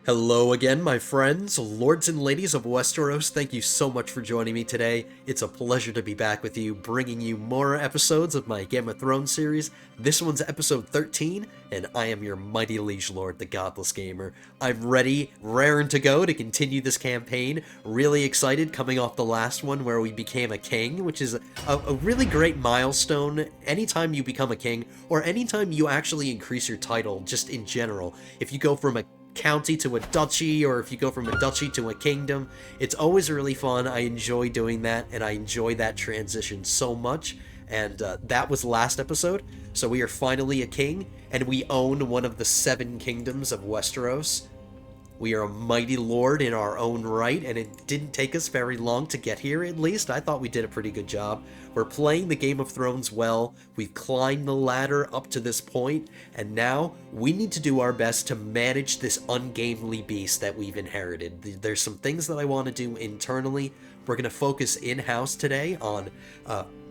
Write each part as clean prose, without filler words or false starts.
Hello again, my friends, lords and ladies of Westeros. Thank you so much for joining me today. It's a pleasure to be back with you, bringing you more episodes of my Game of Thrones series. This one's episode 13, and I am your mighty liege lord, the Godless Gamer. I'm ready, raring to go to continue this campaign. Really excited, coming off the last one where we became a king, which is a really great milestone. Anytime you become a king, or anytime you actually increase your title, just in general. If you go from a county to a duchy, or if you go from a duchy to a kingdom, it's always really fun. I enjoy doing that, and I enjoy that transition so much. And that was last episode, so we are finally a king, and we own one of the 7 kingdoms of Westeros. We are a mighty lord in our own right, and it didn't take us very long to get here, at least. I thought we did a pretty good job. We're playing the Game of Thrones well, we've climbed the ladder up to this point, and now we need to do our best to manage this ungainly beast that we've inherited. There's some things that I want to do internally. We're going to focus in-house today on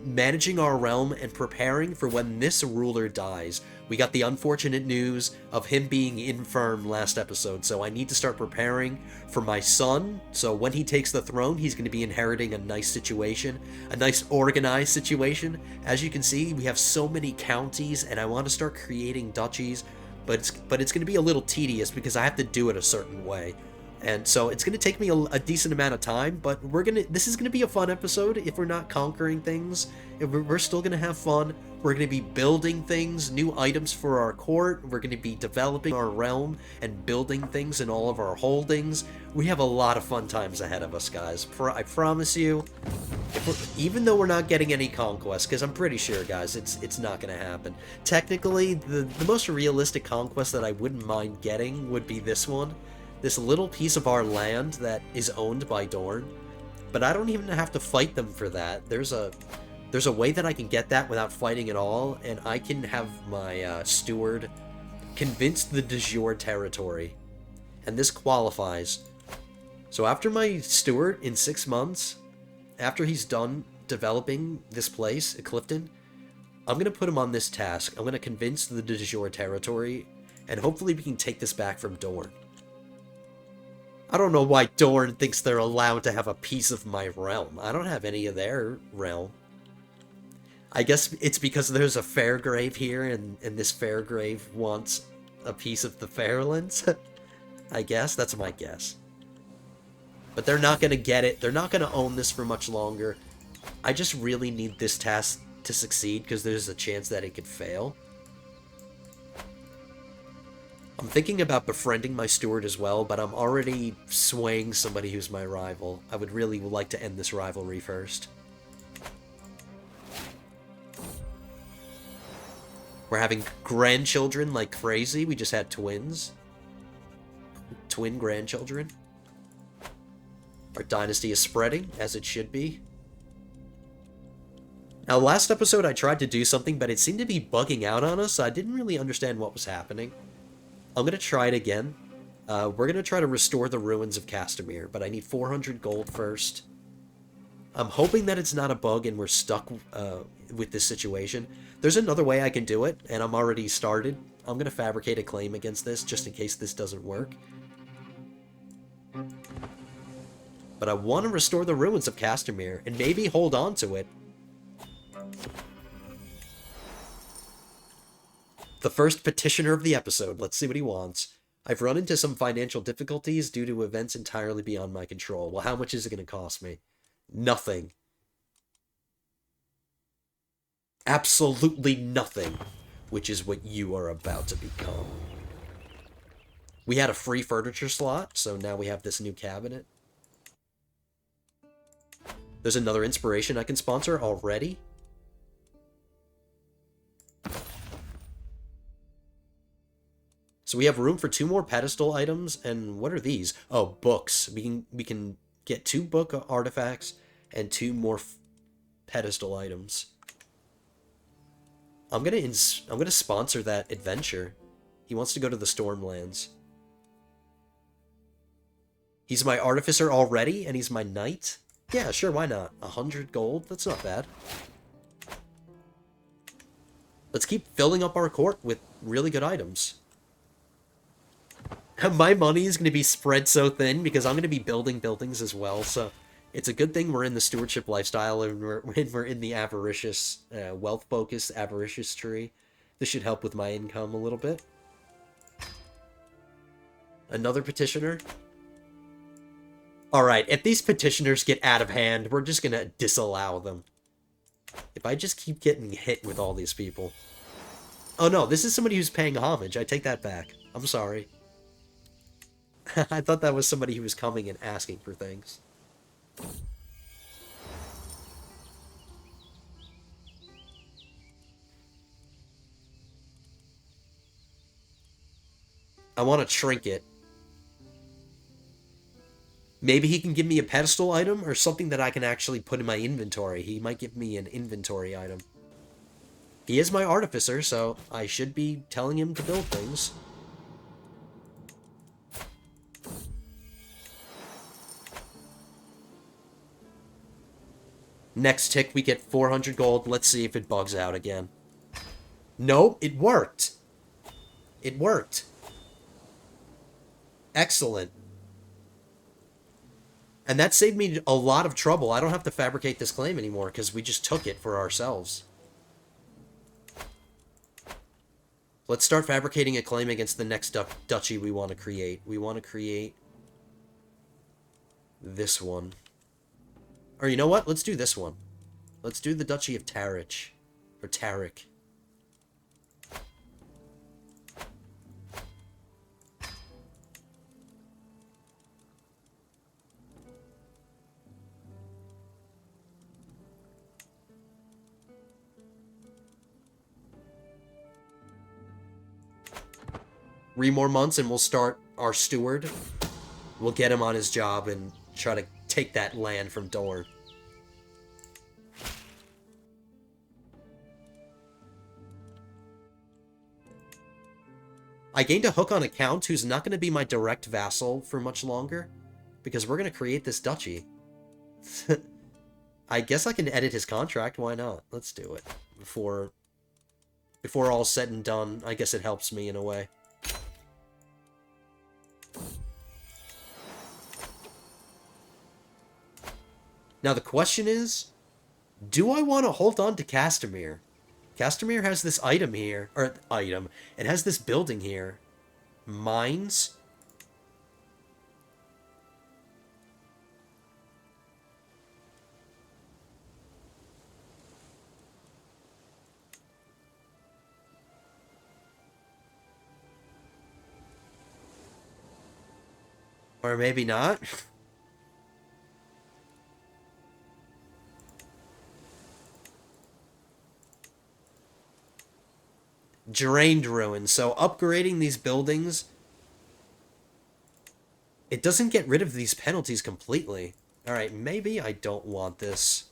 managing our realm and preparing for when this ruler dies. We got the unfortunate news of him being infirm last episode, so I need to start preparing for my son. So when he takes the throne, he's going to be inheriting a nice situation, a nice organized situation. As you can see, we have so many counties, and I want to start creating duchies, but it's going to be a little tedious because I have to do it a certain way. And so it's going to take me a decent amount of time, but this is going to be a fun episode. If we're not conquering things, we're still going to have fun. We're going to be building things, new items for our court. We're going to be developing our realm and building things in all of our holdings. We have a lot of fun times ahead of us, guys. I promise you, even though we're not getting any conquest, because I'm pretty sure, guys, it's not going to happen. Technically, the most realistic conquest that I wouldn't mind getting would be this one. This little piece of our land that is owned by Dorne, but I don't even have to fight them for that. There's a way that I can get that without fighting at all, and I can have my steward convince the de jure territory, and this qualifies. So after my steward, in 6 months, after he's done developing this place at Clifton, I'm going to put him on this task. I'm going to convince the de jure territory, and hopefully we can take this back from Dorne. I don't know why Dorne thinks they're allowed to have a piece of my realm. I don't have any of their realm. I guess it's because there's a Fairgrave here, and this Fairgrave wants a piece of the Fairlands. I guess. That's my guess. But they're not going to get it. They're not going to own this for much longer. I just really need this task to succeed, because there's a chance that it could fail. I'm thinking about befriending my steward as well, but I'm already swaying somebody who's my rival. I would really like to end this rivalry first. We're having grandchildren like crazy. We just had twins. Twin grandchildren. Our dynasty is spreading, as it should be. Now, last episode I tried to do something, but it seemed to be bugging out on us. I didn't really understand what was happening. I'm going to try it again. We're going to try to restore the ruins of Castamere, but I need 400 gold first. I'm hoping that it's not a bug and we're stuck with this situation. There's another way I can do it, and I'm already started. I'm going to fabricate a claim against this, just in case this doesn't work. But I want to restore the ruins of Castamere, and maybe hold on to it. The first petitioner of the episode. Let's see what he wants. I've run into some financial difficulties due to events entirely beyond my control. Well, how much is it going to cost me? Nothing. Absolutely nothing. Which is what you are about to become. We had a free furniture slot, so now we have this new cabinet. There's another inspiration I can sponsor already. So we have room for 2 more pedestal items, and what are these? Oh, books. We can get 2 book artifacts and 2 more pedestal items. I'm gonna sponsor that adventure. He wants to go to the Stormlands. He's my artificer already, and he's my knight. Yeah, sure, why not? 100 gold. That's not bad. Let's keep filling up our court with really good items. My money is going to be spread so thin because I'm going to be building buildings as well, so it's a good thing we're in the stewardship lifestyle and we're in the avaricious, wealth-focused avaricious tree. This should help with my income a little bit. Another petitioner. Alright, if these petitioners get out of hand, we're just going to disallow them. If I just keep getting hit with all these people. Oh no, this is somebody who's paying homage. I take that back. I'm sorry. I thought that was somebody who was coming and asking for things. I want a trinket. Maybe he can give me a pedestal item or something that I can actually put in my inventory. He might give me an inventory item. He is my artificer, so I should be telling him to build things. Next tick, we get 400 gold. Let's see if it bugs out again. Nope, it worked. It worked. Excellent. And that saved me a lot of trouble. I don't have to fabricate this claim anymore because we just took it for ourselves. Let's start fabricating a claim against the next duchy we want to create. We want to create this one. Or you know what? Let's do this one. Let's do the Duchy of Tarich. Or Tarik. Three more months and we'll start our steward. We'll get him on his job and try to take that land from Dorne. I gained a hook on a count who's not going to be my direct vassal for much longer, because we're going to create this duchy. I guess I can edit his contract, why not? Let's do it. Before all's said and done, I guess it helps me in a way. Now the question is, do I want to hold on to Castamere? Castamere has this item here, or item, it has this building here. Mines? Or maybe not? Drained ruins. So upgrading these buildings, it doesn't get rid of these penalties completely. Alright, maybe I don't want this.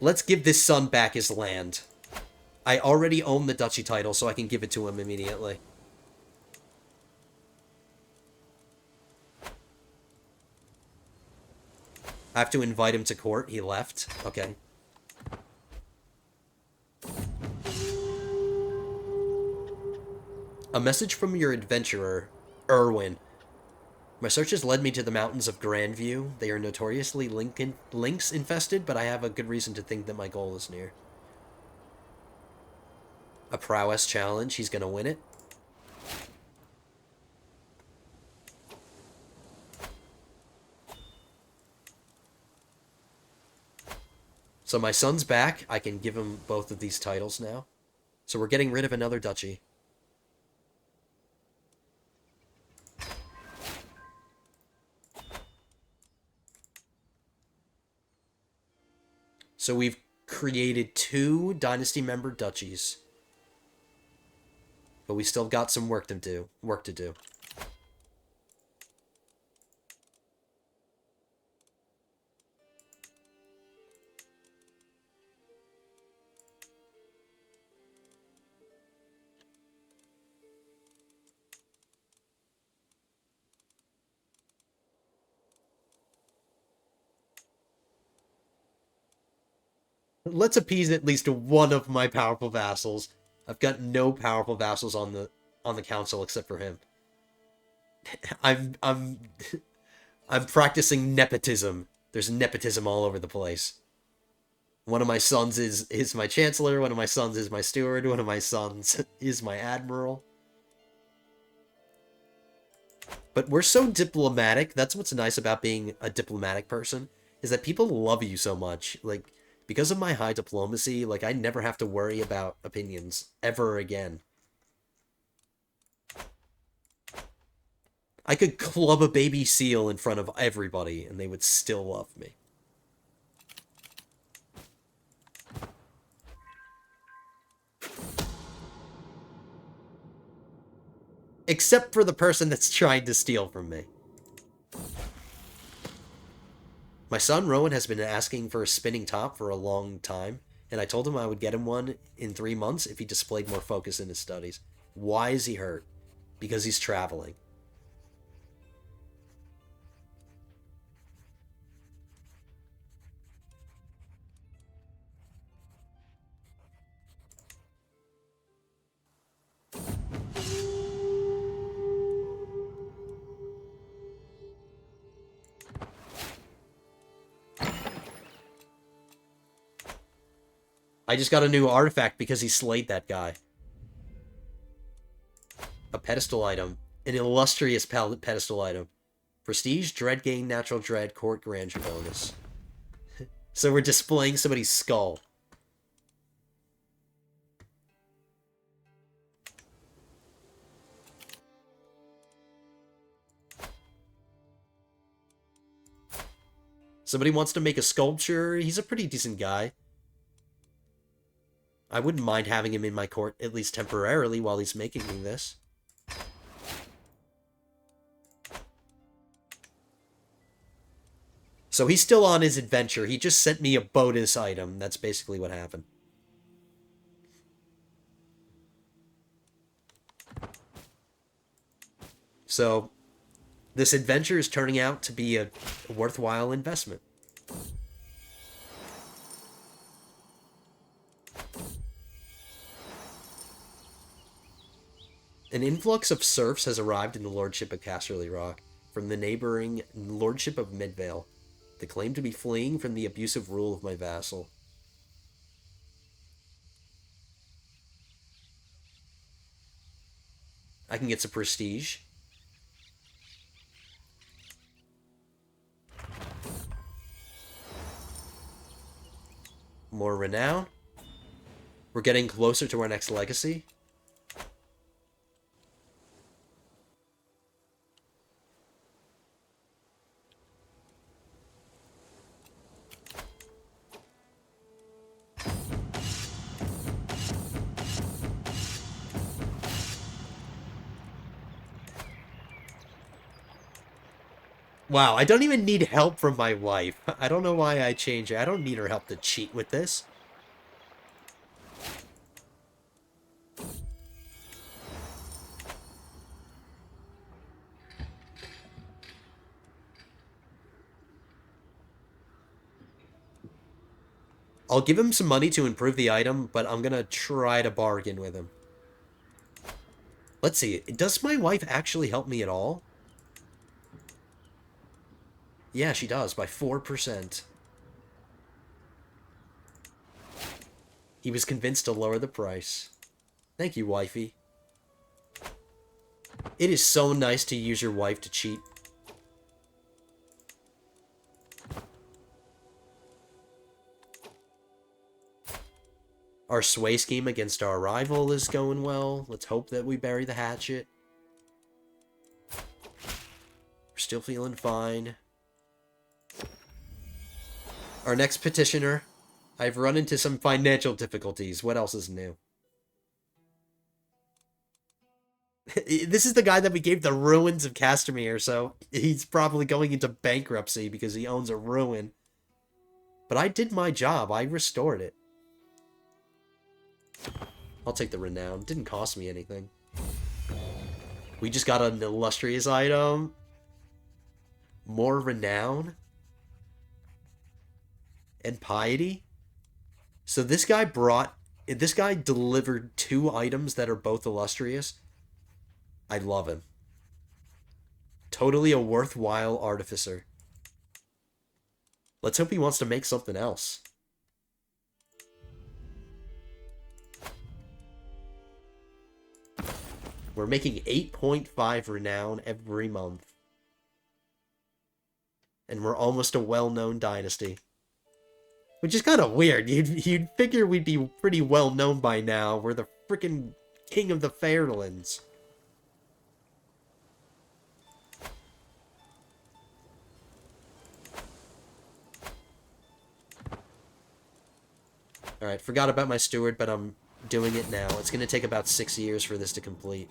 Let's give this son back his land. I already own the duchy title, so I can give it to him immediately. I have to invite him to court. He left. Okay. A message from your adventurer, Erwin. My searches led me to the mountains of Grandview. They are notoriously lynx infested, but I have a good reason to think that my goal is near. A prowess challenge. He's gonna win it. So my son's back. I can give him both of these titles now. So we're getting rid of another duchy. So we've created 2 dynasty member duchies. But we still got some work to do. Let's appease at least one of my powerful vassals. I've got no powerful vassals on the council except for him. I'm I'm practicing nepotism. There's nepotism all over the place. One of my sons is my chancellor, one of my sons is my steward, one of my sons is my admiral. But we're so diplomatic. That's what's nice about being a diplomatic person, is that people love you so much. Like, because of my high diplomacy, like, I never have to worry about opinions ever again. I could club a baby seal in front of everybody, and they would still love me. Except for the person that's trying to steal from me. My son Rowan has been asking for a spinning top for a long time, and I told him I would get him one in 3 months if he displayed more focus in his studies. Why is he hurt? Because he's traveling. I just got a new artifact because he slayed that guy. A pedestal item. An illustrious pedestal item. Prestige, dread gain, natural dread, court grandeur bonus. So we're displaying somebody's skull. Somebody wants to make a sculpture. He's a pretty decent guy. I wouldn't mind having him in my court, at least temporarily, while he's making me this. So he's still on his adventure. He just sent me a bonus item. That's basically what happened. So, this adventure is turning out to be a worthwhile investment. An influx of serfs has arrived in the lordship of Casterly Rock from the neighboring lordship of Midvale. They claim to be fleeing from the abusive rule of my vassal. I can get some prestige. More renown. We're getting closer to our next legacy. Wow, I don't even need help from my wife. I don't know why I changed it. I don't need her help to cheat with this. I'll give him some money to improve the item, but I'm gonna try to bargain with him. Let's see, does my wife actually help me at all? Yeah, she does, by 4%. He was convinced to lower the price. Thank you, wifey. It is so nice to use your wife to cheat. Our sway scheme against our rival is going well. Let's hope that we bury the hatchet. We're still feeling fine. Our next petitioner. I've run into some financial difficulties. What else is new? This is the guy that we gave the ruins of Castamere, so he's probably going into bankruptcy because he owns a ruin. But I did my job. I restored it. I'll take the renown. Didn't cost me anything. We just got an illustrious item. More renown. And piety. So this guy delivered 2 items that are both illustrious. I love him. Totally a worthwhile artificer. Let's hope he wants to make something else. We're making 8.5 renown every month. And we're almost a well-known dynasty. Which is kind of weird. You'd figure we'd be pretty well-known by now. We're the freaking king of the Fairlands. Alright, forgot about my steward, but I'm doing it now. It's going to take about 6 years for this to complete.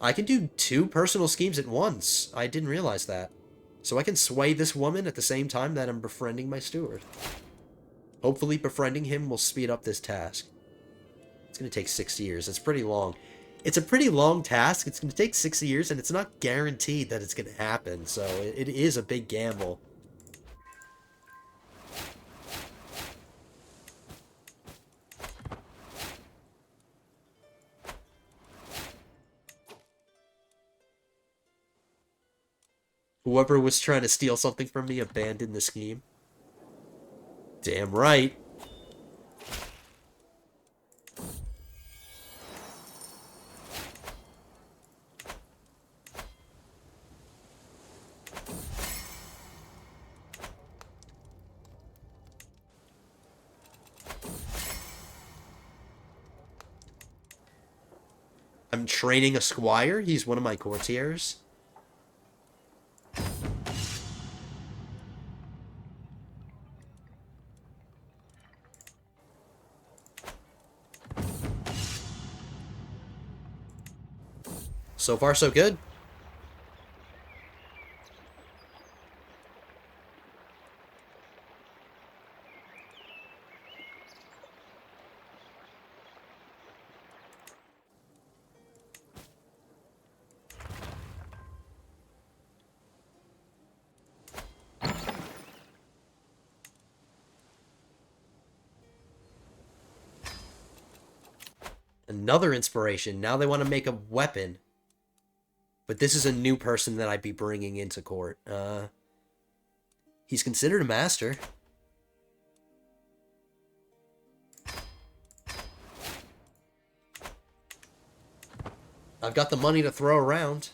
I can do 2 personal schemes at once. I didn't realize that. So I can sway this woman at the same time that I'm befriending my steward. Hopefully befriending him will speed up this task. It's going to take 6 years. It's pretty long. It's a pretty long task. It's going to take 6 years, and it's not guaranteed that it's going to happen. So it is a big gamble. Whoever was trying to steal something from me abandoned the scheme. Damn right. I'm training a squire. He's one of my courtiers. So far, so good. Another inspiration. Now they want to make a weapon. But this is a new person that I'd be bringing into court. He's considered a master. I've got the money to throw around.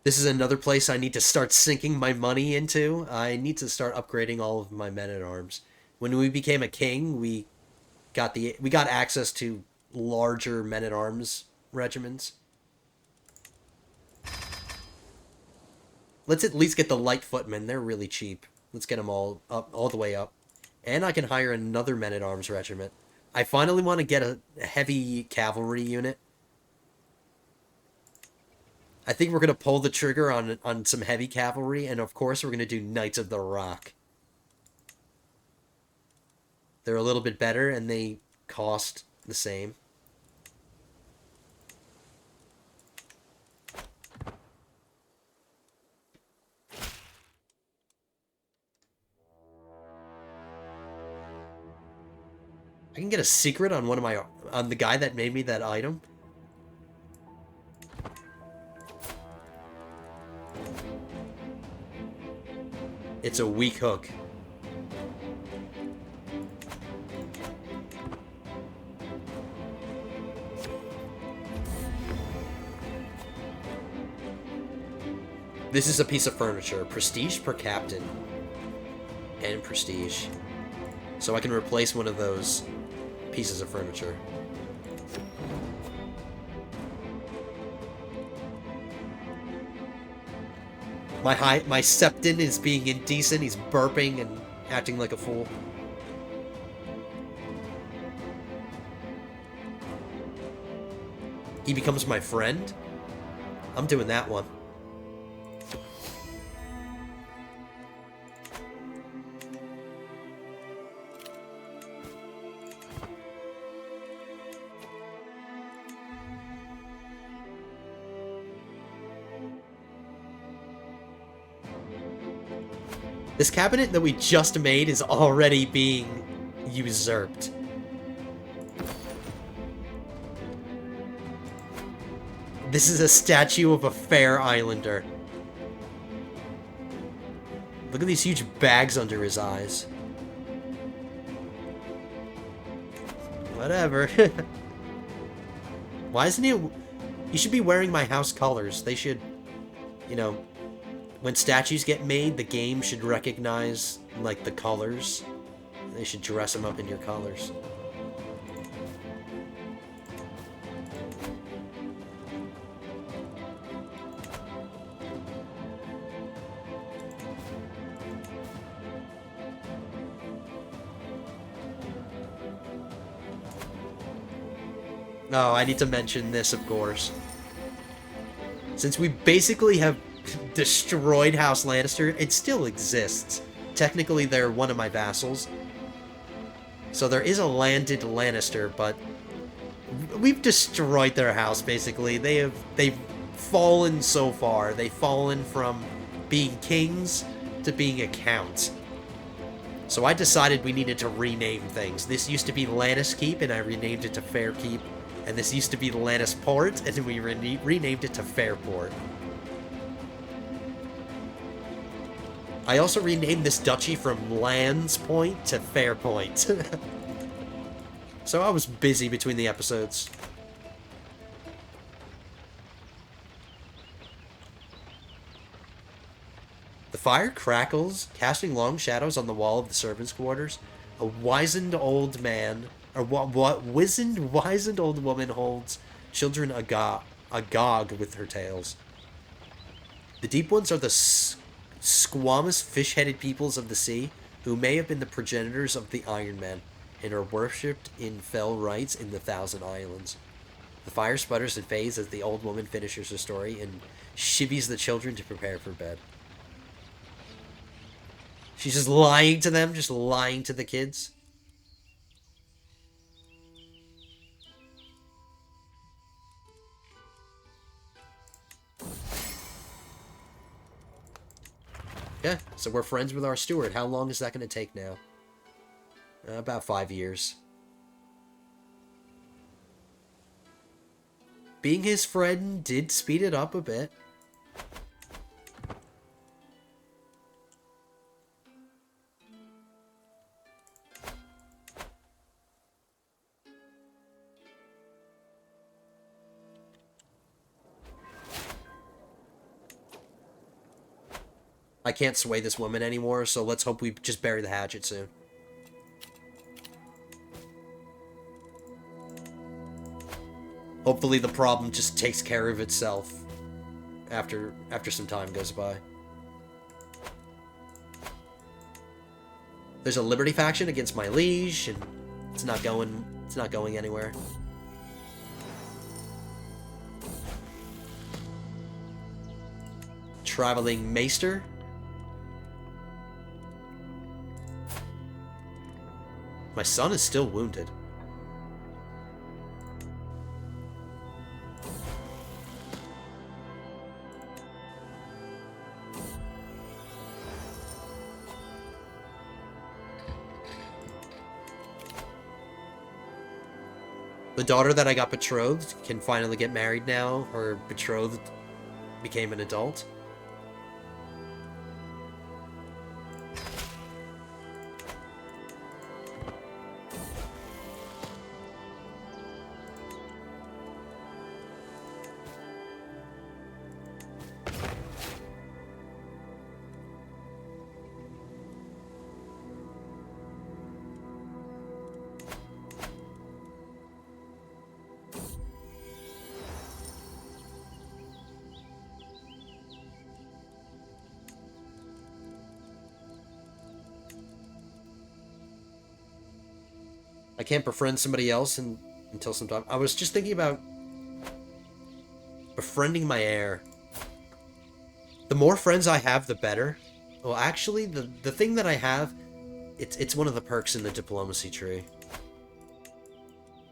This is another place I need to start sinking my money into. I need to start upgrading all of my men-at-arms. When we became a king, we got access to larger men-at-arms regiments. Let's at least get the light footmen. They're really cheap. Let's get them all up, all the way up. And I can hire another men-at-arms regiment. I finally want to get a heavy cavalry unit. I think we're going to pull the trigger on some heavy cavalry, and of course we're going to do Knights of the Rock. They're a little bit better, and they cost the same. I can get a secret on on the guy that made me that item. It's a weak hook. This is a piece of furniture. Prestige per captain. And prestige. So I can replace one of those pieces of furniture. My Septon is being indecent. He's burping and acting like a fool. He becomes my friend? I'm doing that one. This cabinet that we just made is already being usurped. This is a statue of a fair islander. Look at these huge bags under his eyes. Whatever. Why isn't he... He should be wearing my house colors. They should, you know... When statues get made, the game should recognize, like, the colors. They should dress them up in your colors. Oh, I need to mention this, of course. Since we basically have destroyed House Lannister, it still exists. Technically, they're one of my vassals. So there is a landed Lannister, but we've destroyed their house, basically. They've fallen so far. They've fallen from being kings to being a count. So I decided we needed to rename things. This used to be Lannis Keep, and I renamed it to Fair Keep. And this used to be Lannis Port, and we renamed it to Fairport. I also renamed this duchy from Lands Point to Fairpoint. So I was busy between the episodes. The fire crackles, casting long shadows on the wall of the servants' quarters. A wizened old man, or wizened old woman holds children agog with her tails. The deep ones are the squamous fish-headed peoples of the sea, who may have been the progenitors of the Iron Men, and are worshipped in fell rites in the Thousand Islands. The fire sputters and fades as the old woman finishes her story and chivies the children to prepare for bed. She's just lying to them, just lying to the kids. Yeah, so we're friends with our steward. How long is that going to take now? About 5 years. Being his friend did speed it up a bit. I can't sway this woman anymore, so let's hope we just bury the hatchet soon. Hopefully the problem just takes care of itself after some time goes by. There's a Liberty faction against my liege, and it's not going anywhere. Traveling Maester. My son is still wounded. The daughter that I got betrothed can finally get married now. Her betrothed became an adult. I can't befriend somebody else until some time. I was just thinking about befriending my heir. The more friends I have, the better. Well, actually, the thing that I have, it's one of the perks in the diplomacy tree.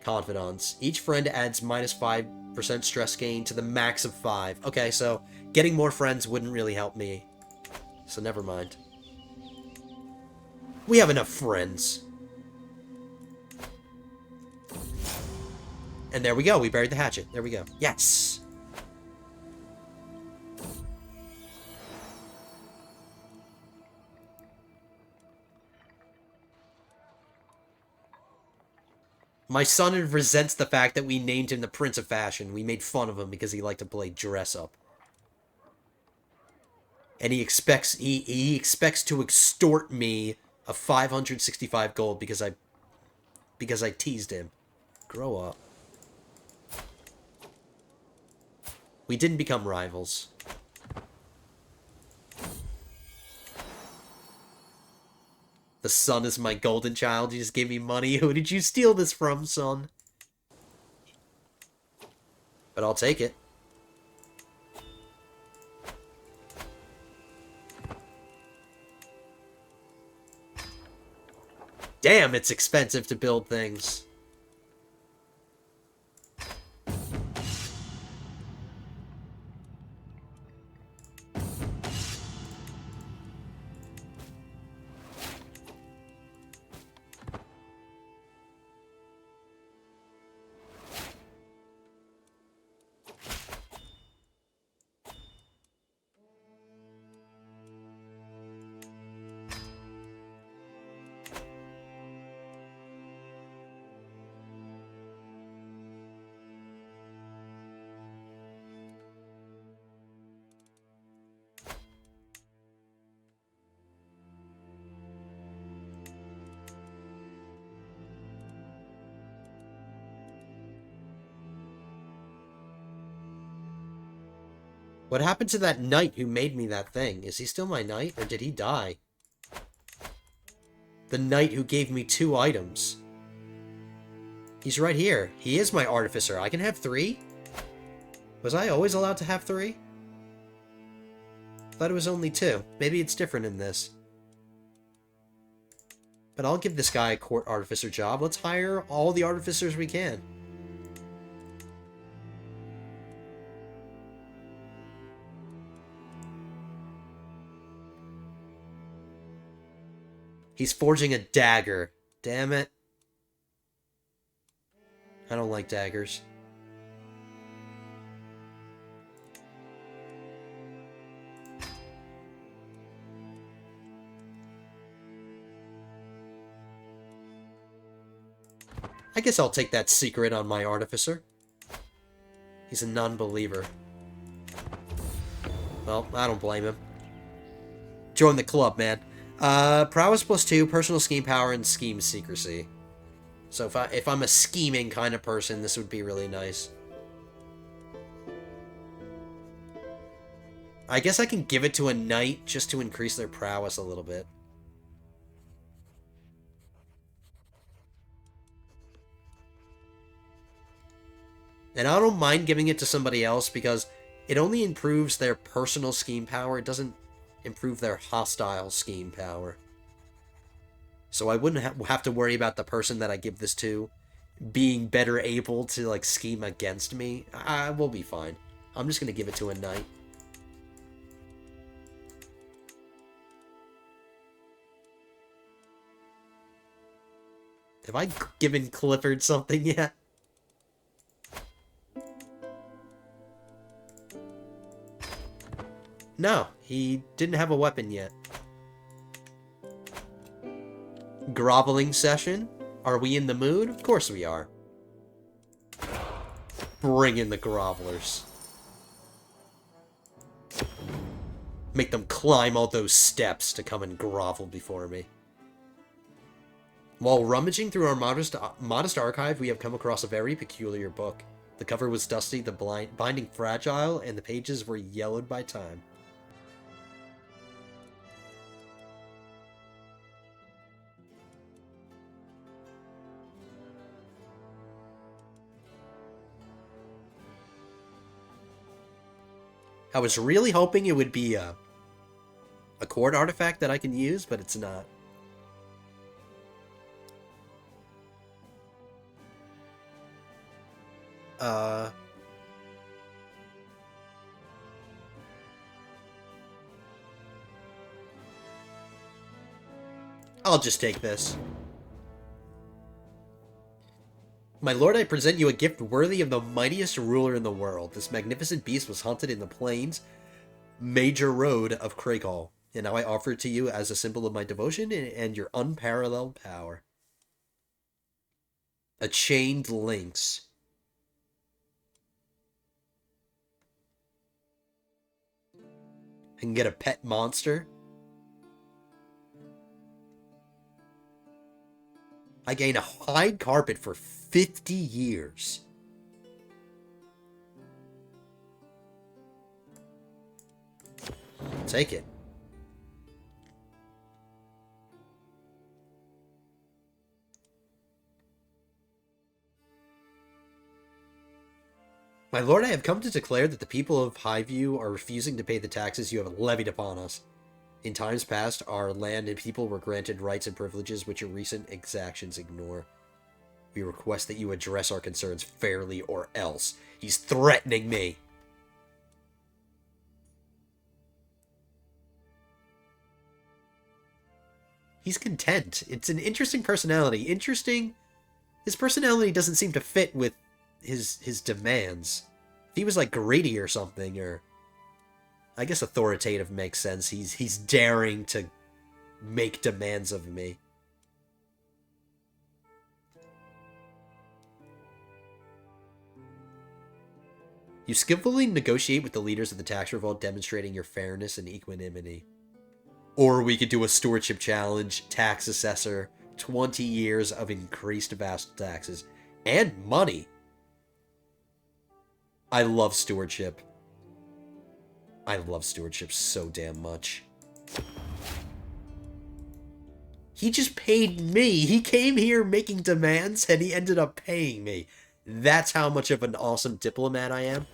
Confidants. Each friend adds minus 5% stress gain to the max of 5. Okay, so getting more friends wouldn't really help me. So never mind. We have enough friends. And there we go. We buried the hatchet. There we go. Yes! My son resents the fact that we named him the Prince of Fashion. We made fun of him because he liked to play dress-up. And he expects to extort me of 565 gold because I teased him. Grow up. We didn't become rivals. The son is my golden child. You just gave me money. Who did you steal this from, son? But I'll take it. Damn, it's expensive to build things. What happened to that knight who made me that thing? Is he still my knight, or did he die? The knight who gave me 2 items. He's right here. He is my artificer. I can have 3? Was I always allowed to have 3? Thought it was only 2. Maybe it's different in this. But I'll give this guy a court artificer job. Let's hire all the artificers we can. He's forging a dagger. Damn it. I don't like daggers. I guess I'll take that secret on my artificer. He's a non-believer. Well, I don't blame him. Join the club, man. Prowess +2, personal scheme power, and scheme secrecy. So if I'm a scheming kind of person, this would be really nice. I guess I can give it to a knight just to increase their prowess a little bit. And I don't mind giving it to somebody else because it only improves their personal scheme power. It doesn't improve their hostile scheme power. So I wouldn't have to worry about the person that I give this to being better able to, like, scheme against me. I will be fine. I'm just going to give it to a knight. Have I given Clifford something yet? No, he didn't have a weapon yet. Groveling session? Are we in the mood? Of course we are. Bring in the grovelers. Make them climb all those steps to come and grovel before me. While rummaging through our modest archive, we have come across a very peculiar book. The cover was dusty, the binding fragile, and the pages were yellowed by time. I was really hoping it would be a court artifact that I can use, but it's not. I'll just take this. My lord, I present you a gift worthy of the mightiest ruler in the world. This magnificent beast was hunted in the plains major road of Craighall, and now I offer it to you as a symbol of my devotion and your unparalleled power. A chained lynx. I can get a pet monster. I gain a hide carpet for 50 years. Take it. My lord, I have come to declare that the people of Highview are refusing to pay the taxes you have levied upon us. In times past, our land and people were granted rights and privileges which your recent exactions ignore. We request that you address our concerns fairly or else. He's threatening me. He's content. It's an interesting personality. Interesting. His personality doesn't seem to fit with his demands. If he was like greedy or something, or I guess authoritative makes sense. He's daring to make demands of me. You skillfully negotiate with the leaders of the tax revolt, demonstrating your fairness and equanimity. Or we could do a stewardship challenge, tax assessor, 20 years of increased vast taxes, and money. I love stewardship. I love stewardship so damn much. He just paid me. He came here making demands, and he ended up paying me. That's how much of an awesome diplomat I am.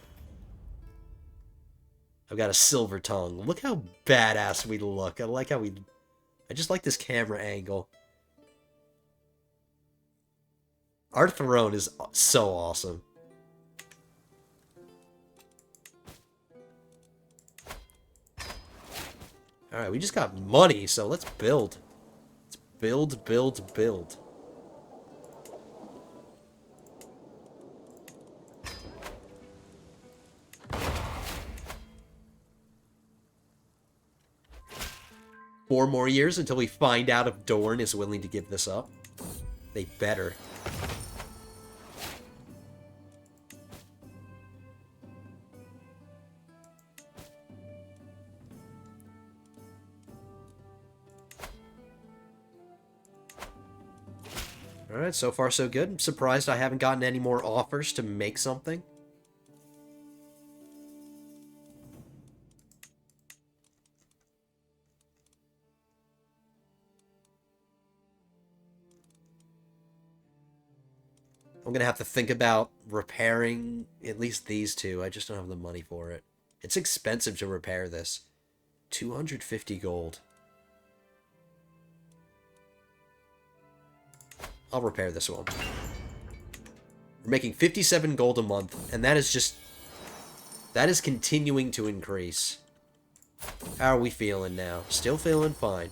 I've got a silver tongue. Look how badass we look. I like how we... I just like this camera angle. Our throne is so awesome. Alright, we just got money, so let's build. Let's build, build, build. Four more years until we find out if Dorne is willing to give this up. They better. Alright, so far so good. I'm surprised I haven't gotten any more offers to make something. I'm gonna have to think about repairing at least these two. I just don't have the money for it. It's expensive to repair this. 250 gold. I'll repair this one. We're making 57 gold a month, and that is just... that is continuing to increase. How are we feeling now? Still feeling fine.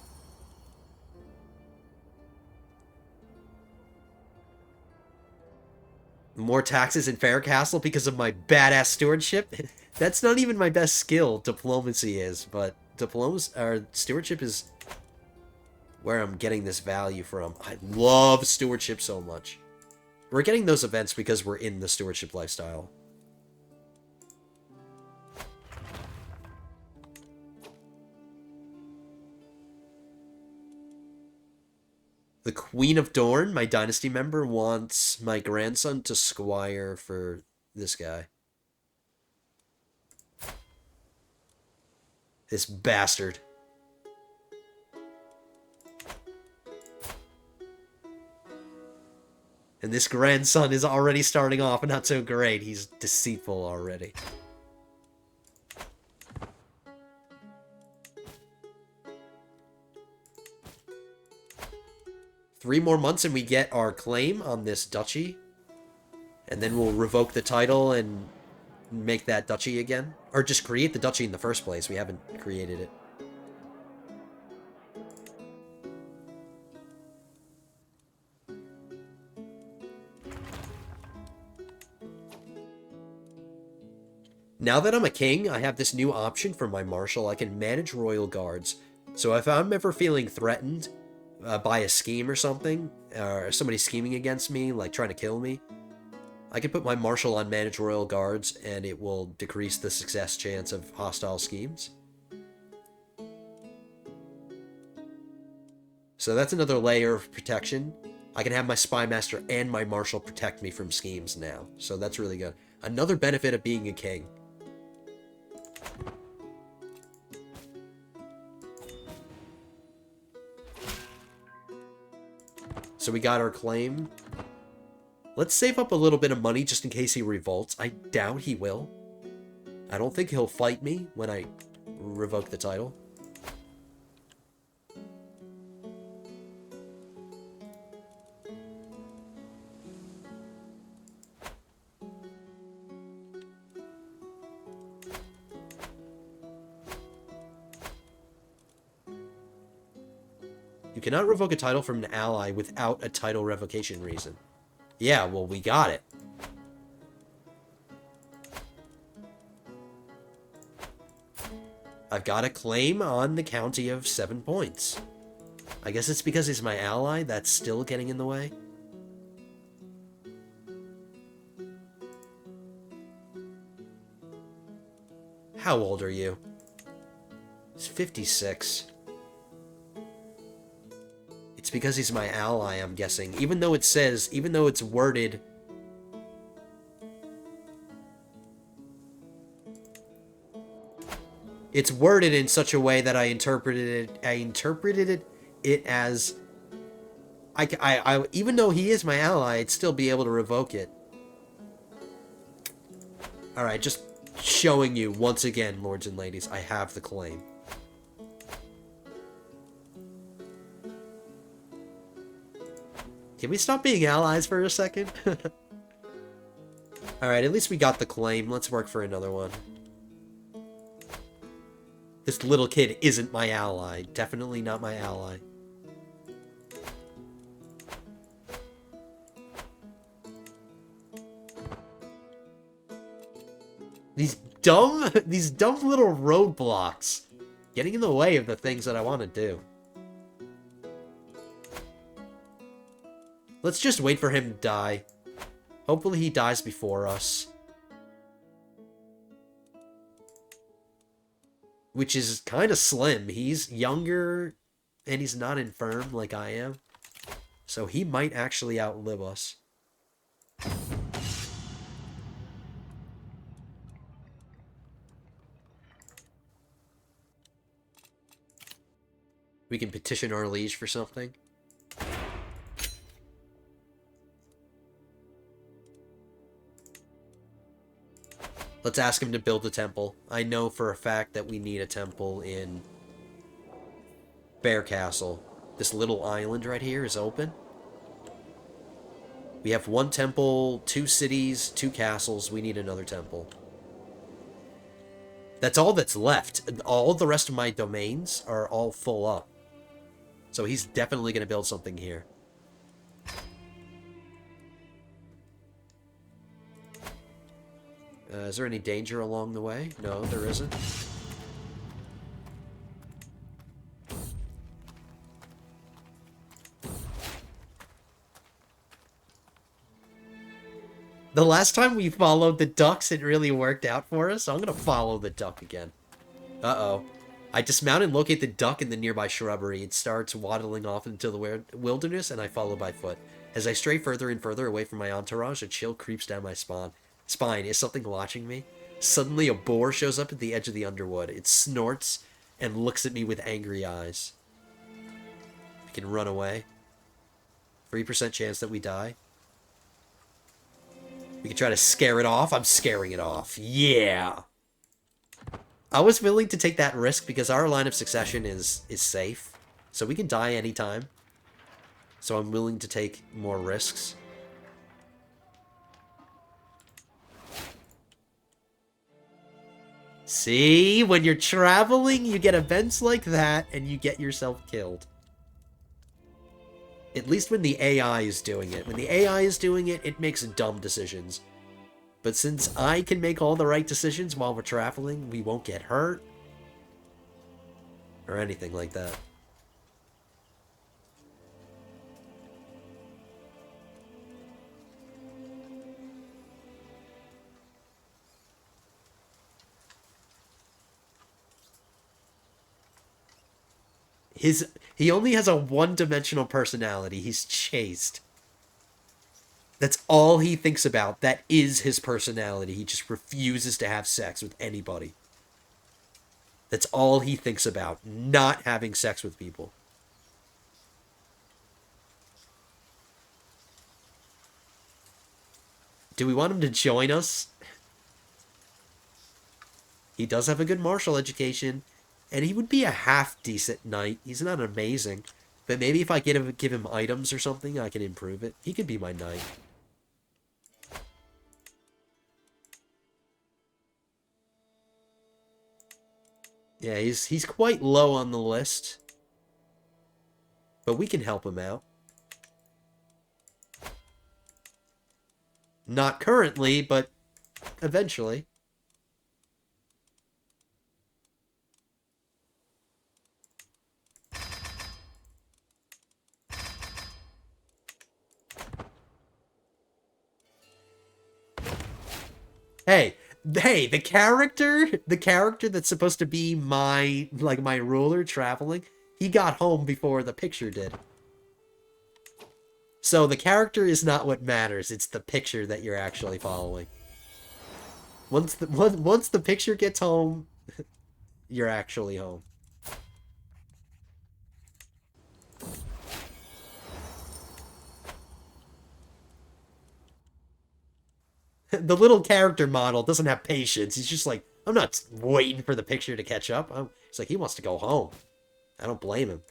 More taxes in Faircastle because of my badass stewardship? That's not even my best skill, diplomacy is, but stewardship is where I'm getting this value from. I love stewardship so much. We're getting those events because we're in the stewardship lifestyle. The Queen of Dorne, my dynasty member, wants my grandson to squire for this guy. This bastard. And this grandson is already starting off not so great. He's deceitful already. 3 more months and we get our claim on this duchy. And then we'll revoke the title and make that duchy again. Or just create the duchy in the first place. We haven't created it. Now that I'm a king, I have this new option for my marshal. I can manage royal guards. So if I'm ever feeling threatened by a scheme or something, or somebody scheming against me, like trying to kill me, I can put my marshal on manage royal guards, and it will decrease the success chance of hostile schemes. So that's another layer of protection. I can have my spy master and my marshal protect me from schemes now. So that's really good. Another benefit of being a king. So we got our claim. Let's save up a little bit of money just in case he revolts. I doubt he will. I don't think he'll fight me when I revoke the title. You cannot revoke a title from an ally without a title revocation reason. Yeah, well, we got it. I've got a claim on the county of 7 points. I guess it's because he's my ally that's still getting in the way. How old are you? He's 56. It's because he's my ally, I'm guessing. Even though it says, even though it's worded... It's worded in such a way that I interpreted it as... even though he is my ally, I'd still be able to revoke it. Alright, just showing you, once again, lords and ladies, I have the claim. Can we stop being allies for a second? Alright, at least we got the claim. Let's work for another one. This little kid isn't my ally. Definitely not my ally. These dumb little roadblocks getting in the way of the things that I want to do. Let's just wait for him to die. Hopefully he dies before us. Which is kind of slim. He's younger, and he's not infirm like I am. So he might actually outlive us. We can petition our liege for something. Let's ask him to build a temple. I know for a fact that we need a temple in Bear Castle. This little island right here is open. We have 1 temple, 2 cities, 2 castles. We need another temple. That's all that's left. All the rest of my domains are all full up. So he's definitely going to build something here. Is there any danger along the way? No, there isn't. The last time we followed the ducks, it really worked out for us, so I'm going to follow the duck again. Uh-oh. I dismount and locate the duck in the nearby shrubbery. It starts waddling off into the wilderness, and I follow by foot. As I stray further and further away from my entourage, a chill creeps down my spine. Is something watching me? Suddenly, a boar shows up at the edge of the underwood. It snorts and looks at me with angry eyes. We can run away. 3% chance that we die. We can try to scare it off. I'm scaring it off. Yeah! I was willing to take that risk because our line of succession is safe. So we can die anytime. So I'm willing to take more risks. See? When you're traveling, you get events like that, and you get yourself killed. At least when the AI is doing it. When the AI is doing it, it makes dumb decisions. But since I can make all the right decisions while we're traveling, we won't get hurt. Or anything like that. He only has a one-dimensional personality. He's chaste. That's all he thinks about. That is his personality. He just refuses to have sex with anybody. That's all he thinks about. Not having sex with people. Do we want him to join us? He does have a good martial education. And he would be a half-decent knight. He's not amazing. But maybe if I give him items or something, I can improve it. He could be my knight. Yeah, he's quite low on the list. But we can help him out. Not currently, but eventually. Hey, the character that's supposed to be my ruler traveling, he got home before the picture did. So the character is not what matters, it's the picture that you're actually following. Once the picture gets home, you're actually home. The little character model doesn't have patience. He's just like, I'm not waiting for the picture to catch up. It's like he wants to go home. I don't blame him.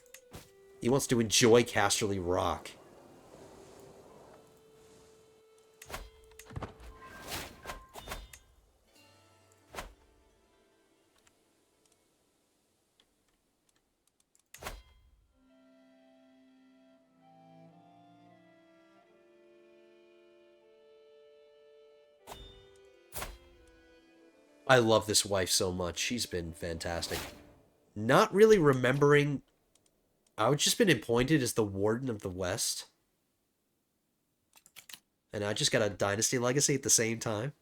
He wants to enjoy Casterly Rock. I love this wife so much. She's been fantastic. Not really remembering... I've just been appointed as the Warden of the West. And I just got a Dynasty Legacy at the same time.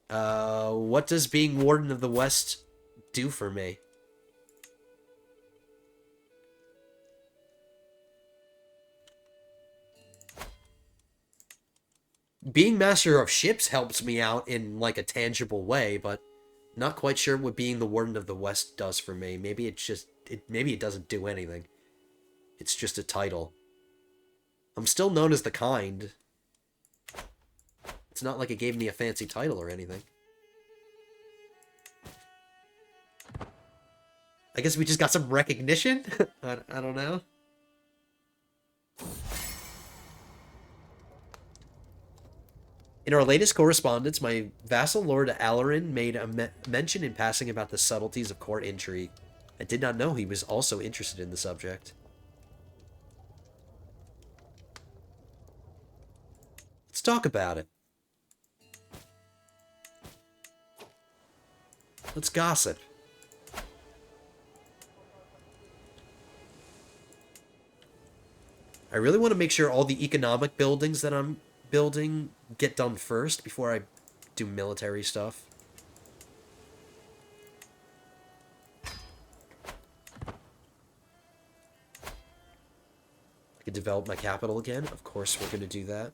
What does being Warden of the West do for me? Being Master of Ships helps me out in, like, a tangible way, but not quite sure what being the Warden of the West does for me. Maybe it's just... maybe it doesn't do anything. It's just a title. I'm still known as the Kind. It's not like it gave me a fancy title or anything. I guess we just got some recognition? I don't know. In our latest correspondence, my vassal Lord Alarin made a mention in passing about the subtleties of court intrigue. I did not know he was also interested in the subject. Let's talk about it. Let's gossip. I really want to make sure all the economic buildings that I'm building get done first before I do military stuff. I can develop my capital again. Of course, we're going to do that.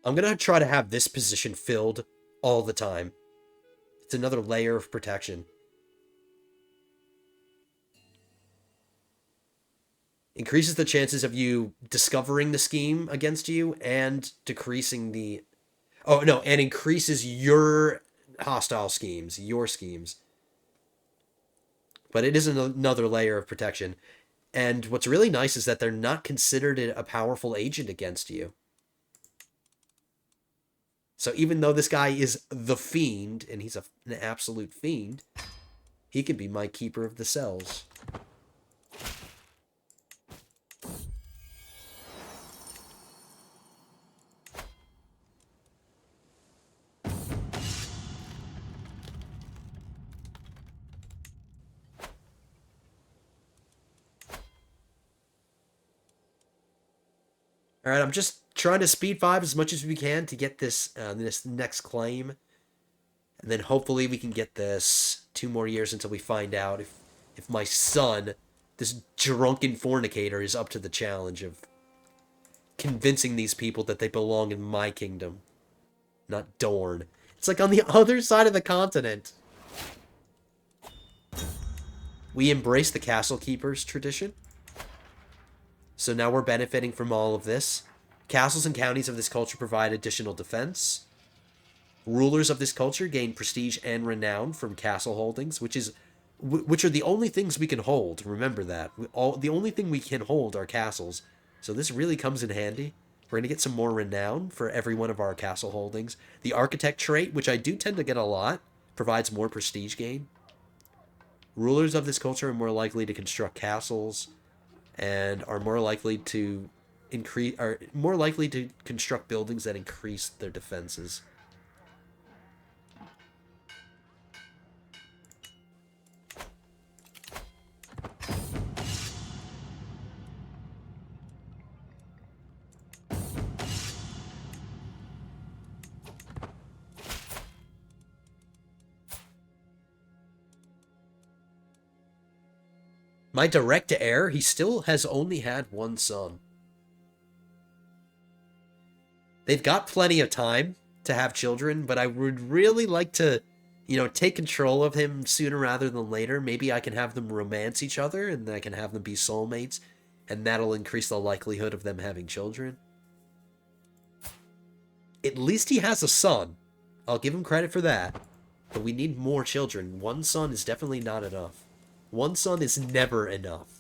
I'm gonna try to have this position filled all the time. It's another layer of protection. Increases the chances of you discovering the scheme against you and decreasing the... Oh, no, and increases your hostile schemes, your schemes. But it is another layer of protection. And what's really nice is that they're not considered a powerful agent against you. So even though this guy is the Fiend, and he's an absolute fiend, he could be my Keeper of the Cells. All right, I'm just trying to speed 5 as much as we can to get this this next claim. And then hopefully we can get this 2 more years until we find out if my son, this drunken fornicator, is up to the challenge of convincing these people that they belong in my kingdom, not Dorne. It's like on the other side of the continent. We embrace the Castle Keepers tradition. So now we're benefiting from all of this. Castles and counties of this culture provide additional defense. Rulers of this culture gain prestige and renown from castle holdings, which are the only things we can hold. Remember that. The only thing we can hold are castles. So this really comes in handy. We're going to get some more renown for every one of our castle holdings. The architect trait, which I do tend to get a lot, provides more prestige gain. Rulers of this culture are more likely to construct castles and are more likely to construct buildings that increase their defenses. My direct heir, he still has only had one son. They've got plenty of time to have children, but I would really like to, take control of him sooner rather than later. Maybe I can have them romance each other, and I can have them be soulmates, and that'll increase the likelihood of them having children. At least he has a son. I'll give him credit for that. But we need more children. One son is definitely not enough. One son is never enough.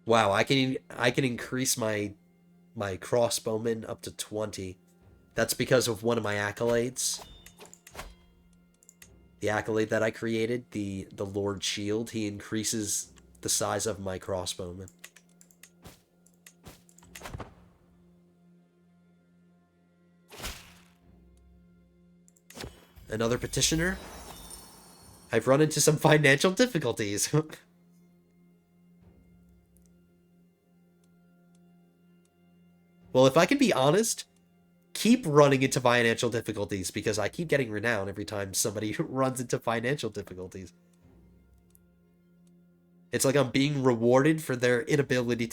Wow, I can increase my crossbowmen up to 20. That's because of one of my accolades. The accolade that I created, the Lord Shield, he increases the size of my crossbowmen. Another petitioner? I've run into some financial difficulties. Well, if I can be honest, keep running into financial difficulties, because I keep getting renown every time somebody runs into financial difficulties. It's like I'm being rewarded for their inability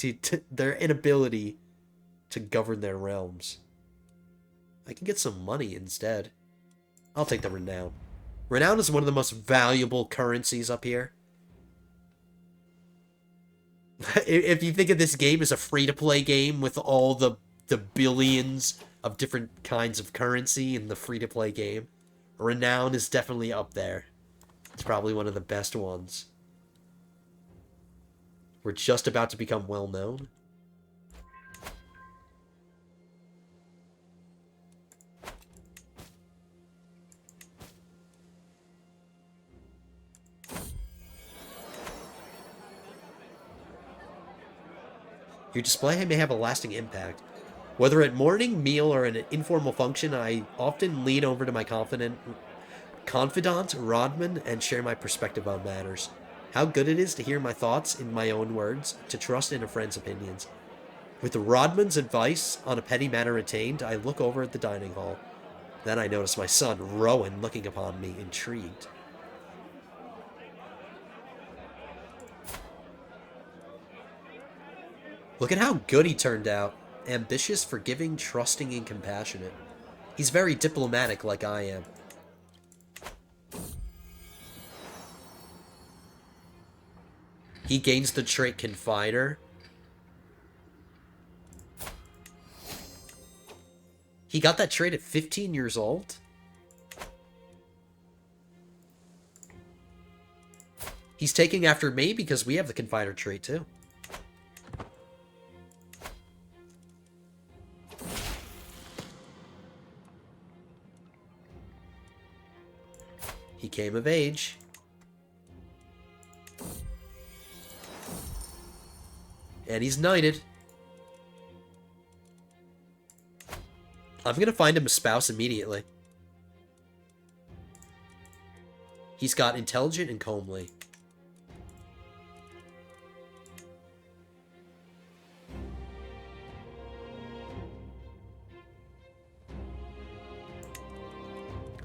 to govern their realms. I can get some money instead. I'll take the renown. Renown is one of the most valuable currencies up here. If you think of this game as a free-to-play game with all the billions of different kinds of currency in the free-to-play game, renown is definitely up there. It's probably one of the best ones. We're just about to become well-known. Your display may have a lasting impact. Whether at morning, meal, or an informal function, I often lean over to my confidant, Rodman, and share my perspective on matters. How good it is to hear my thoughts in my own words, to trust in a friend's opinions. With Rodman's advice on a petty matter attained, I look over at the dining hall. Then I notice my son, Rowan, looking upon me, intrigued. Look at how good he turned out. Ambitious, forgiving, trusting, and compassionate. He's very diplomatic like I am. He gains the trait Confider. He got that trait at 15 years old? He's taking after me because we have the Confider trait too. He came of age. And he's knighted. I'm gonna find him a spouse immediately. He's got intelligent and comely.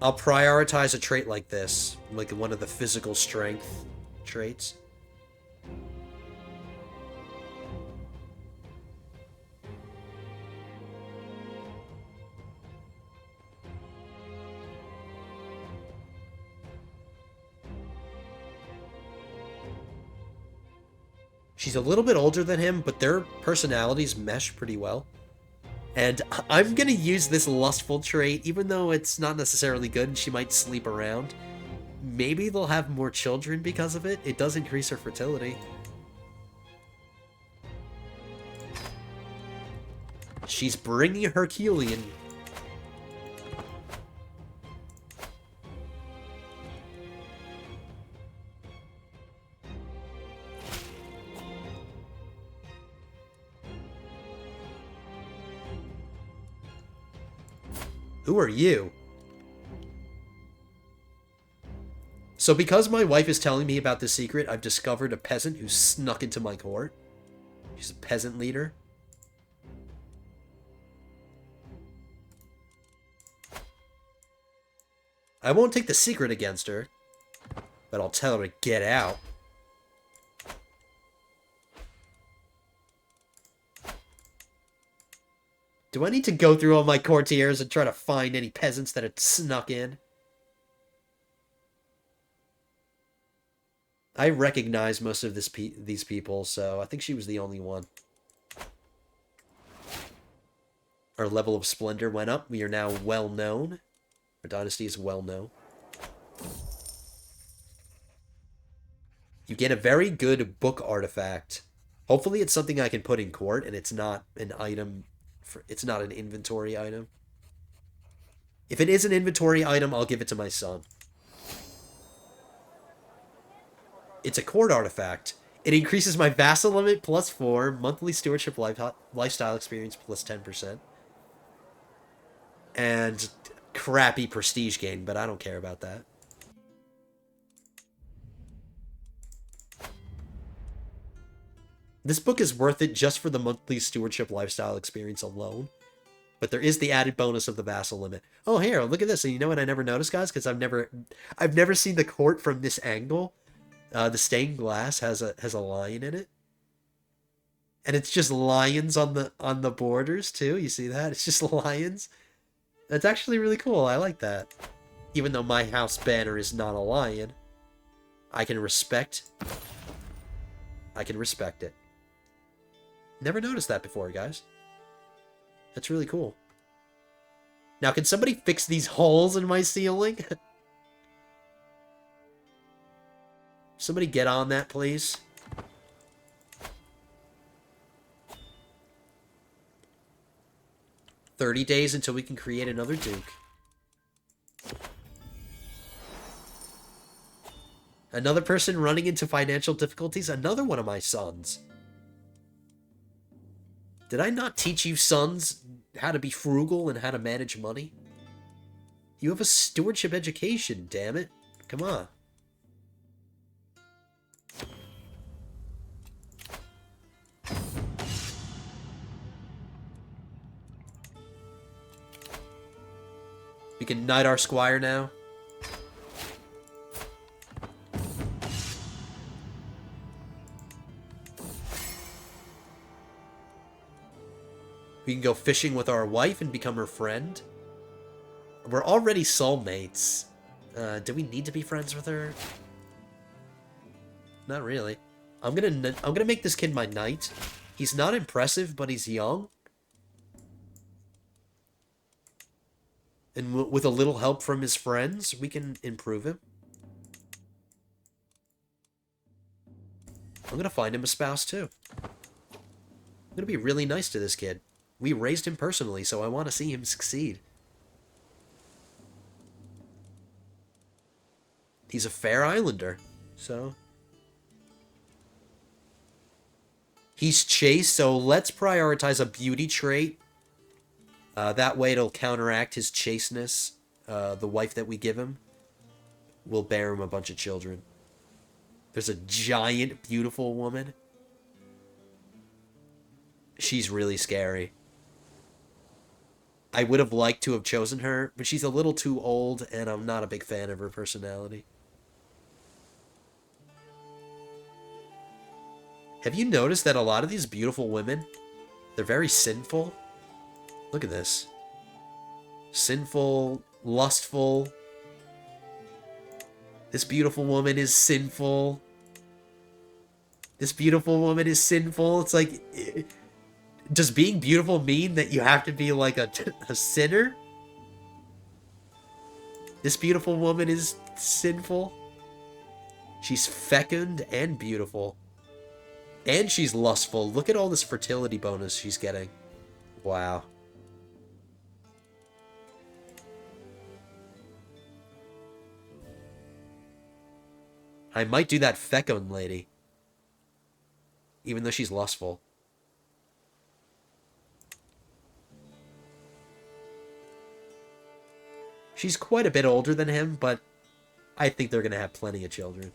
I'll prioritize a trait like this, like one of the physical strength traits. She's a little bit older than him, but their personalities mesh pretty well. And I'm gonna use this lustful trait, even though it's not necessarily good and she might sleep around. Maybe they'll have more children because of it. It does increase her fertility. She's bringing Herculean. Who are you? So because my wife is telling me about this secret, I've discovered a peasant who snuck into my court. She's a peasant leader. I won't take the secret against her, but I'll tell her to get out. Do I need to go through all my courtiers and try to find any peasants that had snuck in? I recognize most of these people, so I think she was the only one. Our level of splendor went up. We are now well known. Our dynasty is well known. You get a very good book artifact. Hopefully it's something I can put in court and it's not an item. It's not an inventory item. If it is an inventory item, I'll give it to my son. It's a court artifact. It increases my vassal limit +4, monthly stewardship lifestyle experience +10%. And crappy prestige gain, but I don't care about that. This book is worth it just for the monthly stewardship lifestyle experience alone. But there is the added bonus of the vassal limit. Oh, here, look at this. And you know what I never noticed, guys? Because I've never seen the court from this angle. The stained glass has a lion in it. And it's just lions on the borders, too. You see that? It's just lions. That's actually really cool. I like that. Even though my house banner is not a lion, I can respect it. Never noticed that before, guys. That's really cool. Now, can somebody fix these holes in my ceiling? Somebody get on that, please. "30 days until we can create another duke." Another person running into financial difficulties? Another one of my sons. Did I not teach you sons how to be frugal and how to manage money? You have a stewardship education, damn it. Come on. can knight our squire now. We can go fishing with our wife and become her friend. We're already soulmates. Do we need to be friends with her? Not really. I'm gonna make this kid my knight. He's not impressive, but he's young. And with a little help from his friends, we can improve him. I'm gonna find him a spouse, too. I'm gonna be really nice to this kid. We raised him personally, so I want to see him succeed. He's a fair islander, so... He's chaste, so let's prioritize a beauty trait. That way it'll counteract his chasteness. The wife that we give him will bear him a bunch of children. There's a giant, beautiful woman. She's really scary. I would have liked to have chosen her, but she's a little too old, and I'm not a big fan of her personality. Have you noticed that a lot of these beautiful women, they're very sinful? Look at this. Sinful, lustful. This beautiful woman is sinful. This beautiful woman is sinful. It's like... Does being beautiful mean that you have to be like a sinner? This beautiful woman is sinful. She's fecund and beautiful. And she's lustful. Look at all this fertility bonus she's getting. Wow. I might do that fecund lady. Even though she's lustful. She's quite a bit older than him, but I think they're going to have plenty of children.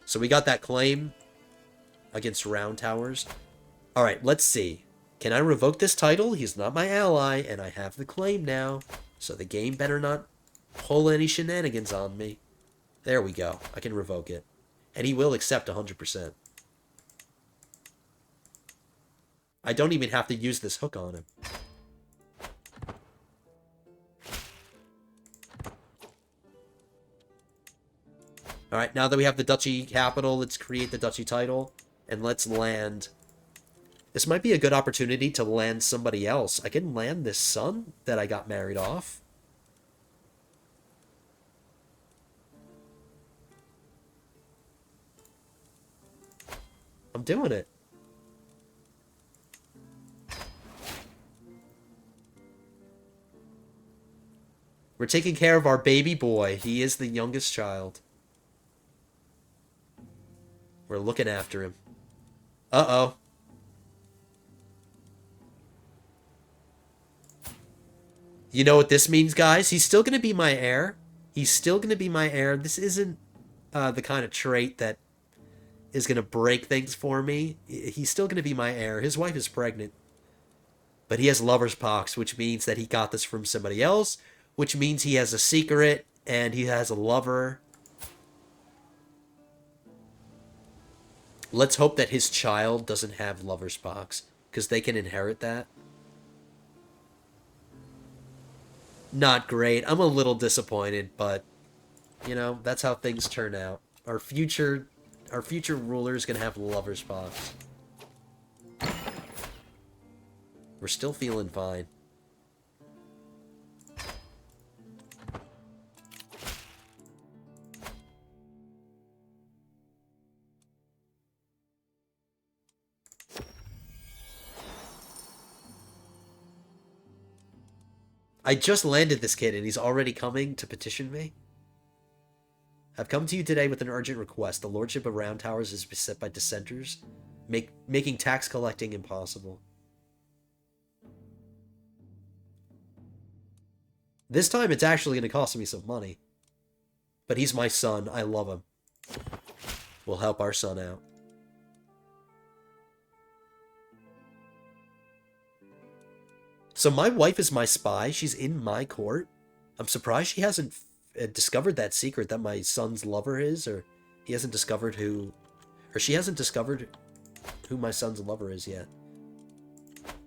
So we got that claim against Round Towers. Alright, let's see. Can I revoke this title? He's not my ally, and I have the claim now. So the game better not pull any shenanigans on me. There we go. I can revoke it. And he will accept 100%. I don't even have to use this hook on him. Alright, now that we have the duchy capital, let's create the duchy title. And let's land. This might be a good opportunity to land somebody else. I can land this son that I got married off. I'm doing it. We're taking care of our baby boy. He is the youngest child. We're looking after him. Uh-oh. You know what this means, guys? He's still going to be my heir. He's still going to be my heir. This isn't the kind of trait that is going to break things for me. He's still going to be my heir. His wife is pregnant. But he has lover's pox, which means that he got this from somebody else, which means he has a secret, and he has a lover. Let's hope that his child doesn't have lover's pox, because they can inherit that. Not great. I'm a little disappointed, but, you know, that's how things turn out. Our future ruler is going to have lover's pox. We're still feeling fine. I just landed this kid and he's already coming to petition me. I've come to you today with an urgent request. The lordship of Round Towers is beset by dissenters, making tax collecting impossible. This time it's actually going to cost me some money. But he's my son. I love him. We'll help our son out. So my wife is my spy. She's in my court. I'm surprised she hasn't discovered that secret that my son's lover is, or he hasn't discovered who... Or she hasn't discovered who my son's lover is yet.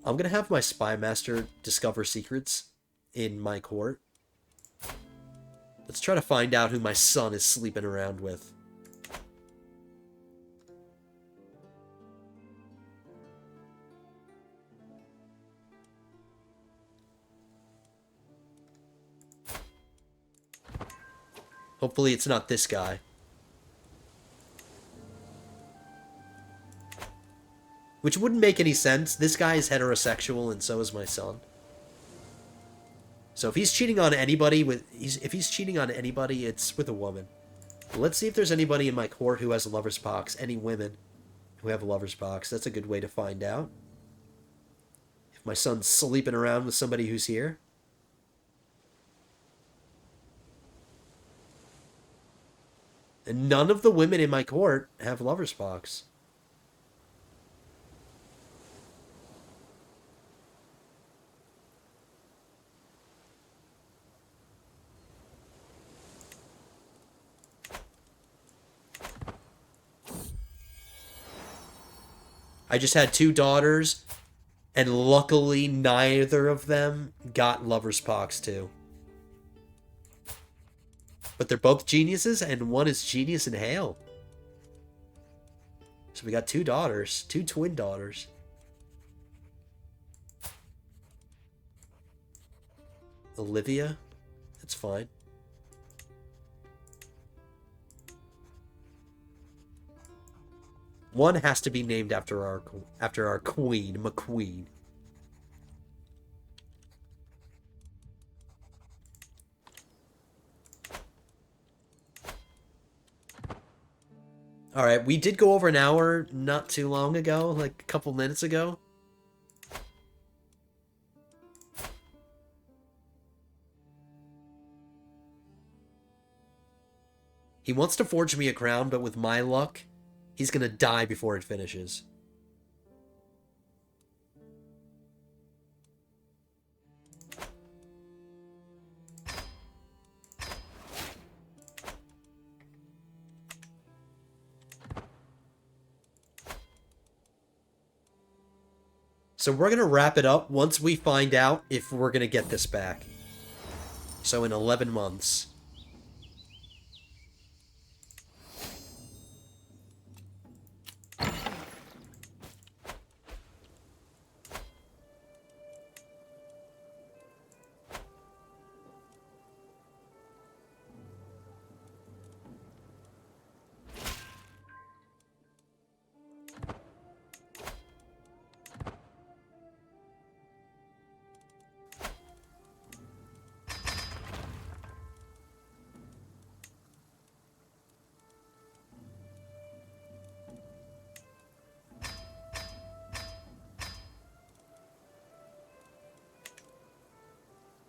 I'm gonna have my spy master discover secrets in my court. Let's try to find out who my son is sleeping around with. Hopefully it's not this guy. Which wouldn't make any sense. This guy is heterosexual and so is my son. So if he's cheating on anybody if he's cheating on anybody, it's with a woman. But let's see if there's anybody in my court who has a lover's box. Any women who have a lover's box. That's a good way to find out. If my son's sleeping around with somebody who's here. And none of the women in my court have lover's box. I just had 2 daughters, and luckily neither of them got lover's box too. But they're both geniuses, and one is genius in hail. So we got 2 daughters, 2 twin daughters. Olivia, that's fine. One has to be named after our queen, McQueen. Alright, we did go over an hour not too long ago, like a couple minutes ago. He wants to forge me a crown, but with my luck, he's gonna die before it finishes. So we're going to wrap it up once we find out if we're going to get this back. So in 11 months.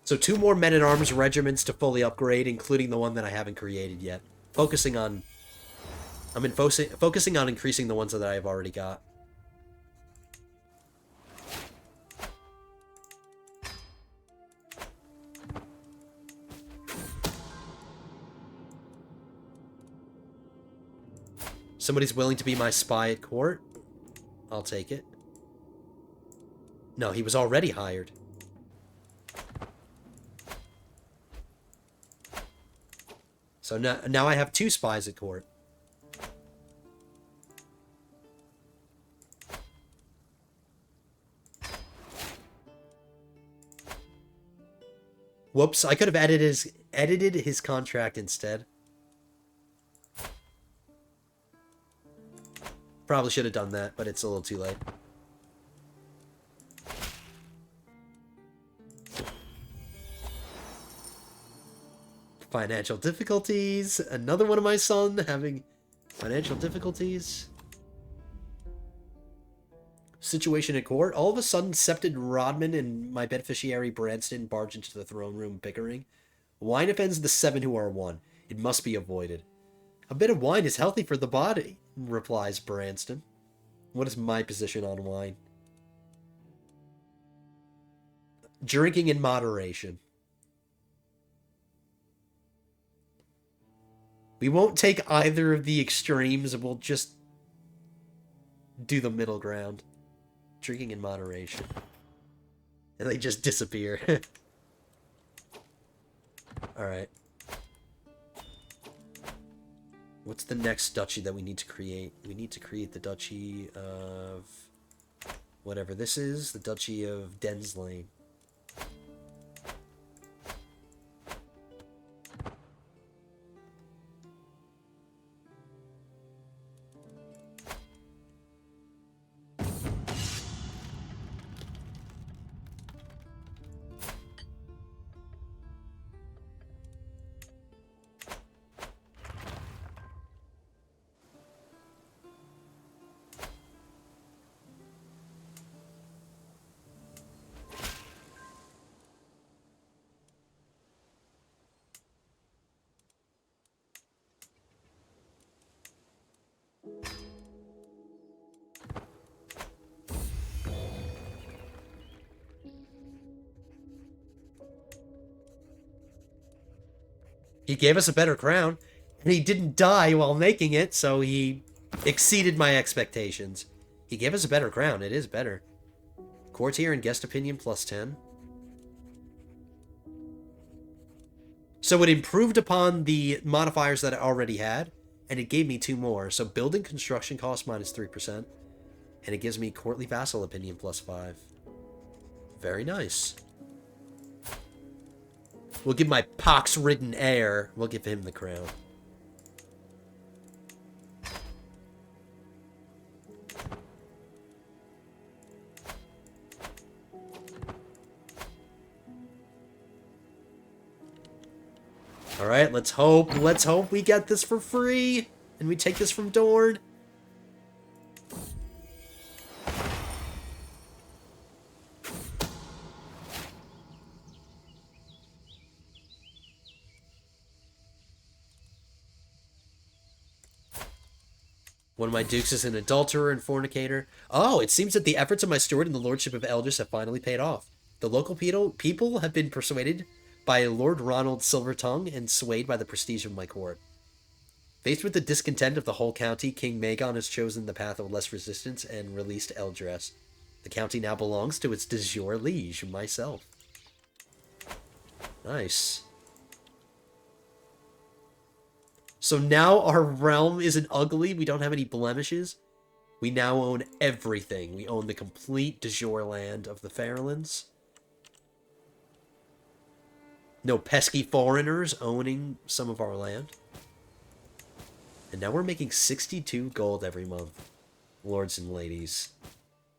So 2 more men-at-arms regiments to fully upgrade, including the one that I haven't created yet. Focusing on increasing the ones that I have already got. Somebody's willing to be my spy at court? I'll take it. No, he was already hired. So now I have 2 spies at court. Whoops, I could have edited his contract instead. Probably should have done that, but it's a little too late. Financial difficulties. Another one of my son having financial difficulties. Situation at court. All of a sudden, Septon Rodman and my beneficiary Branston barge into the throne room bickering. Wine offends the 7 who are 1. It must be avoided. A bit of wine is healthy for the body, replies Branston. What is my position on wine? Drinking in moderation. We won't take either of the extremes, we'll just do the middle ground. Drinking in moderation. And they just disappear. Alright. What's the next duchy that we need to create? We need to create the Duchy of... whatever this is. The Duchy of Denslane. He gave us a better crown, and he didn't die while making it, so he exceeded my expectations. He gave us a better crown. It is better. Courtier and guest opinion plus 10. So it improved upon the modifiers that I already had, and it gave me 2 more. So building construction cost minus 3%, and it gives me courtly vassal opinion plus 5. Very nice. We'll give my pox-ridden heir, we'll give him the crown. Alright, let's hope we get this for free, and we take this from Dorne. One of my dukes is an adulterer and fornicator. Oh, it seems that the efforts of my steward in the lordship of Eldris have finally paid off. The local people have been persuaded by Lord Ronald Silvertongue and swayed by the prestige of my court. Faced with the discontent of the whole county, King Magon has chosen the path of less resistance and released Eldris. The county now belongs to its de jure liege, myself. Nice. So now our realm isn't ugly. We don't have any blemishes. We now own everything. We own the complete de jure land of the Fairlands. No pesky foreigners owning some of our land. And now we're making 62 gold every month. Lords and ladies.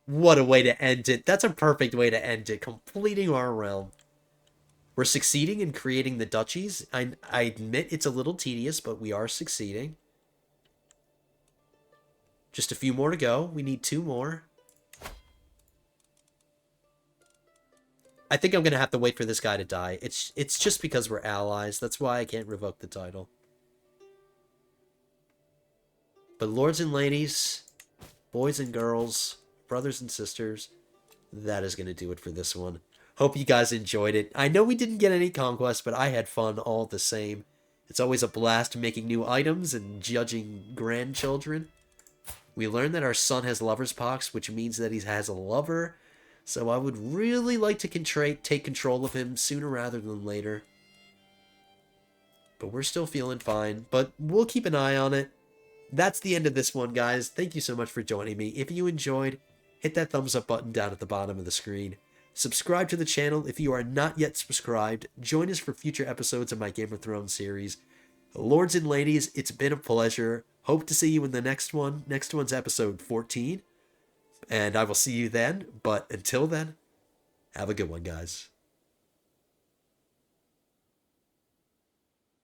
What a way to end it. That's a perfect way to end it. Completing our realm. We're succeeding in creating the duchies. I admit it's a little tedious, but we are succeeding. Just a few more to go. We need 2 more. I think I'm going to have to wait for this guy to die. It's just because we're allies. That's why I can't revoke the title. But lords and ladies, boys and girls, brothers and sisters, that is going to do it for this one. Hope you guys enjoyed it. I know we didn't get any conquests, but I had fun all the same. It's always a blast making new items and judging grandchildren. We learned that our son has lover's pox, which means that he has a lover. So I would really like to take control of him sooner rather than later. But we're still feeling fine. But we'll keep an eye on it. That's the end of this one, guys. Thank you so much for joining me. If you enjoyed, hit that thumbs up button down at the bottom of the screen. Subscribe to the channel if you are not yet subscribed. Join us for future episodes of my Game of Thrones series. Lords and ladies, it's been a pleasure. Hope to see you in the next one. Next one's episode 14. And I will see you then. But until then, have a good one, guys.